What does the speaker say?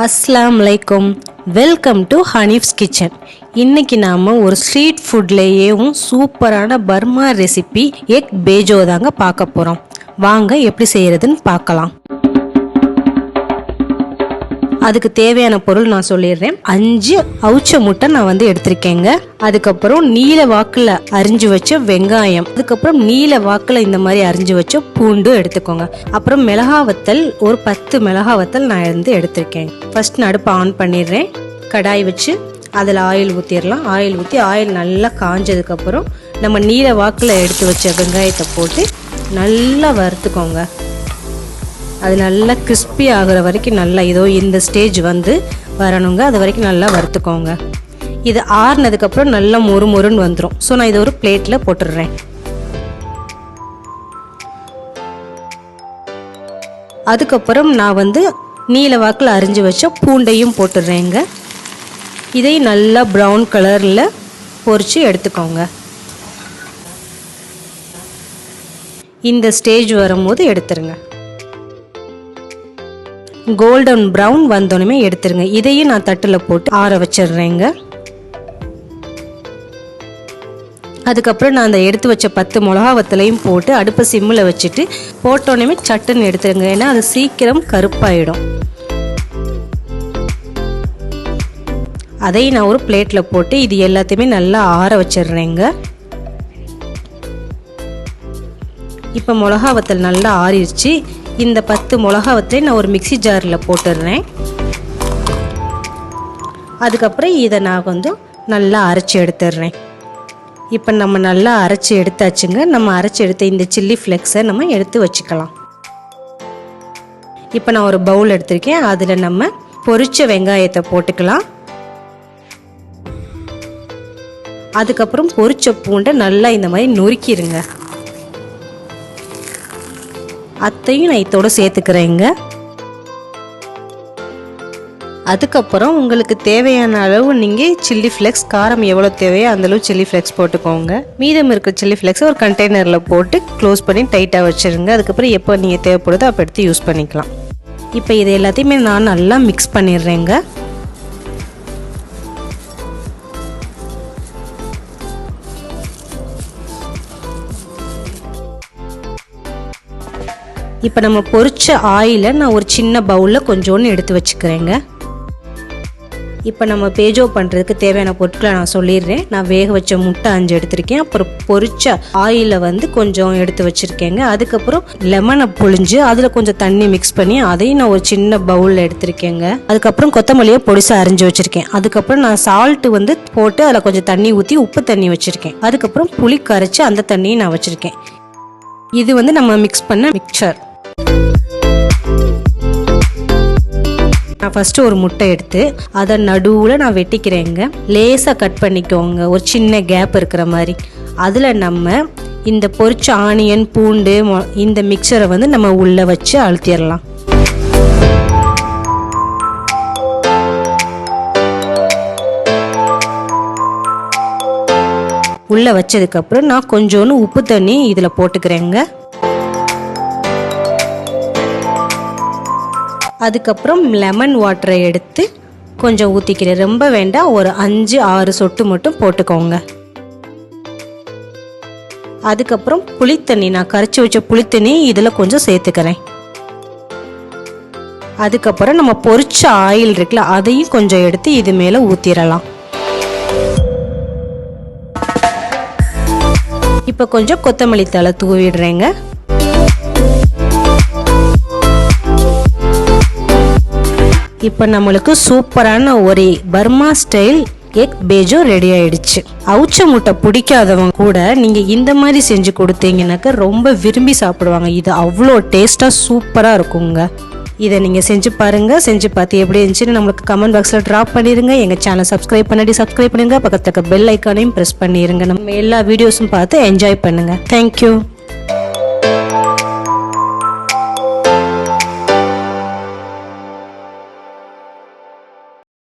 அஸ்ஸலாமு அலைக்கும். Welcome to Hanif's kitchen. இன்னைக்கு நாம ஒரு ஸ்ட்ரீட் ஃபுட்லேயும் சூப்பரான பர்மா ரெசிபி எக் பேஜோ தாங்க பார்க்க போகிறோம். வாங்க எப்படி செய்யறதுன்னு பார்க்கலாம். அதுக்கு தேவையான பொருள் நான் சொல்லிடுறேன். 5 அவுச்ச முட்டை நான் எடுத்திருக்கேங்க. அதுக்கப்புறம் நீல வாக்குல அரிஞ்சு வச்ச வெங்காயம், அதுக்கப்புறம் நீல வாக்குல இந்த மாதிரி அரிஞ்சு வச்ச பூண்டு எடுத்துக்கோங்க. அப்புறம் மிளகா வத்தல் ஒரு 10 மிளகா வத்தல் நான் எடுத்திருக்கேன். ஃபர்ஸ்ட் அடுப்பை ஆன் பண்ணிடுறேன். கடாய் வச்சு அதில் ஆயில் ஊற்றிடலாம். ஆயில் ஊற்றி ஆயில் நல்லா காஞ்சதுக்கப்புறம் நம்ம நீல வாக்கில் எடுத்து வச்ச வெங்காயத்தை போட்டு நல்லா வறுத்துக்கோங்க. அது நல்லா கிறிஸ்பி ஆகிற வரைக்கும் நல்லா இதோ இந்த ஸ்டேஜ் வரணுங்க. அது வரைக்கும் நல்லா வறுத்துக்கோங்க. இது ஆறுனதுக்கப்புறம் நல்லா மொறுமொறுன்னு வந்துடும். ஸோ நான் இதை ஒரு பிளேட்டில் போட்டுடுறேன். அதுக்கப்புறம் நான் நீல வாக்கில் அரிஞ்சு வச்ச பூண்டையும் போட்டுடுறேங்க. இதையும் நல்லா ப்ரௌன் கலரில் பொரித்து எடுத்துக்கோங்க. இந்த ஸ்டேஜ் வரும்போது எடுத்துருங்க. கோல்டன் ப்ரௌன் வந்தோடனே எடுத்துருங்க. இதையும் நான் தட்டில் போட்டு ஆற வச்சிடுறேங்க. அதுக்கப்புறம் நான் அந்த எடுத்து வச்ச 10 மிளகா வத்தலையும் போட்டு அடுப்பை சிம்மில் வச்சுட்டு போட்டோன்னே சட்டுன்னு எடுத்துருங்க. ஏன்னா அது சீக்கிரம் கருப்பாயிடும். அதையும் நான் ஒரு பிளேட்டில் போட்டு இது எல்லாத்தையுமே நல்லா ஆற வச்சிடுறேங்க. இப்போ மிளகா வத்தல் நல்லா ஆறிடுச்சு. இந்த 10 மிளகா வத்தலை நான் ஒரு மிக்சி ஜாரில் போட்டுடுறேன். அதுக்கப்புறம் இதை நான் நல்லா அரைச்சி எடுத்துடுறேன். இப்போ நம்ம நல்லா அரைச்சி எடுத்தாச்சுங்க. நம்ம அரைச்சி எடுத்த இந்த சில்லி ஃப்ளெக்ஸை நம்ம எடுத்து வச்சுக்கலாம். இப்போ நான் ஒரு பவுல் எடுத்திருக்கேன். அதில் நம்ம பொரிச்ச வெங்காயத்தை போட்டுக்கலாம். அதுக்கப்புறம் பொரிச்ச பூண்டை நல்லா இந்த மாதிரி நொறுக்கிடுங்க. அத்தையும் நான் இதோட சேர்த்துக்கிறேங்க. அதுக்கப்புறம் உங்களுக்கு தேவையான அளவு நீங்கள் சில்லி ஃப்ளெக்ஸ் காரம் எவ்வளோ தேவையோ அந்தளவு சில்லி ஃப்ளெக்ஸ் போட்டுக்கோங்க. மீதம் இருக்கிற சில்லி ஃப்ளெக்ஸை ஒரு கண்டெய்னரில் போட்டு க்ளோஸ் பண்ணி டைட்டாக வச்சுருங்க. அதுக்கப்புறம் எப்போ நீங்கள் தேவைப்படுதோ அப்போ எடுத்து யூஸ் பண்ணிக்கலாம். இப்போ இது எல்லாத்தையுமே நான் நல்லா மிக்ஸ் பண்ணிடுறேங்க. இப்போ நம்ம பொரிச்ச ஆயிலை நான் ஒரு சின்ன பவுலில் கொஞ்சோன்னு எடுத்து வச்சுக்கிறேங்க. இப்போ நம்ம பேஜோ பண்ணுறதுக்கு தேவையான பொருட்களை நான் சொல்லிடுறேன். நான் வேக வச்ச முட்டை 5 எடுத்திருக்கேன். அப்புறம் பொரிச்ச ஆயிலை கொஞ்சம் எடுத்து வச்சுருக்கேங்க. அதுக்கப்புறம் லெமனை புழிஞ்சு அதில் கொஞ்சம் தண்ணி மிக்ஸ் பண்ணி அதையும் நான் ஒரு சின்ன பவுலில் எடுத்திருக்கேங்க. அதுக்கப்புறம் கொத்தமல்லியை பொடிசாக அரிஞ்சு வச்சுருக்கேன். அதுக்கப்புறம் நான் சால்ட்டு போட்டு அதில் கொஞ்சம் தண்ணி ஊற்றி உப்பு தண்ணி வச்சுருக்கேன். அதுக்கப்புறம் புளி கரைச்சி அந்த தண்ணியும் நான் வச்சுருக்கேன். இது நம்ம மிக்ஸ் பண்ண மிக்சர். நான் ஃபஸ்ட்டு ஒரு முட்டை எடுத்து அதை நடுவில் நான் வெட்டிக்கிறேங்க. லேசாக கட் பண்ணிக்கோங்க, ஒரு சின்ன கேப் இருக்கிற மாதிரி. அதில் நம்ம இந்த பொரிச்ச ஆனியன் பூண்டு இந்த மிக்சரை நம்ம உள்ளே வச்சு அழுத்திடலாம். உள்ளே வச்சதுக்கப்புறம் நான் கொஞ்சோன்னு உப்பு தண்ணி இதில் போட்டுக்கிறேங்க. அதுக்கப்புறம் லெமன் வாட்டரை எடுத்து கொஞ்சம் ஊற்றிக்கிறேன். ரொம்ப வேண்டாம், ஒரு 5-6 சொட்டு மட்டும் போட்டுக்கோங்க. அதுக்கப்புறம் புளித்தண்ணி நான் கரைச்சி வச்ச புளித்தண்ணி இதில் கொஞ்சம் சேர்த்துக்கிறேன். அதுக்கப்புறம் நம்ம பொரிச்ச ஆயில் இருக்குல்ல அதையும் கொஞ்சம் எடுத்து இது மேலே ஊற்றிடலாம். இப்போ கொஞ்சம் கொத்தமல்லி தழை தூவிடுறேங்க. இப்போ நம்மளுக்கு சூப்பரான ஒரு பர்மா ஸ்டைல் எக் பேஜோ ரெடி ஆயிடுச்சு. அவுச்ச முட்டை பிடிக்காதவங்க கூட நீங்கள் இந்த மாதிரி செஞ்சு கொடுத்தீங்கன்னாக்க ரொம்ப விரும்பி சாப்பிடுவாங்க. இது அவ்வளோ டேஸ்ட்டாக சூப்பராக இருக்குங்க. இதை நீங்கள் செஞ்சு பாருங்கள். செஞ்சு பார்த்து எப்படி இருந்துச்சுன்னு நம்மளுக்கு கமெண்ட் பாக்ஸில் ட்ராப் பண்ணிடுங்க. எங்கள் சேனல் சப்ஸ்கிரைப் பண்ணிடுங்க. பக்கத்துக்கு பெல் ஐக்கானையும் ப்ரெஸ் பண்ணிடுங்க. நம்ம எல்லா வீடியோஸும் பார்த்து என்ஜாய் பண்ணுங்கள். தேங்க்யூ.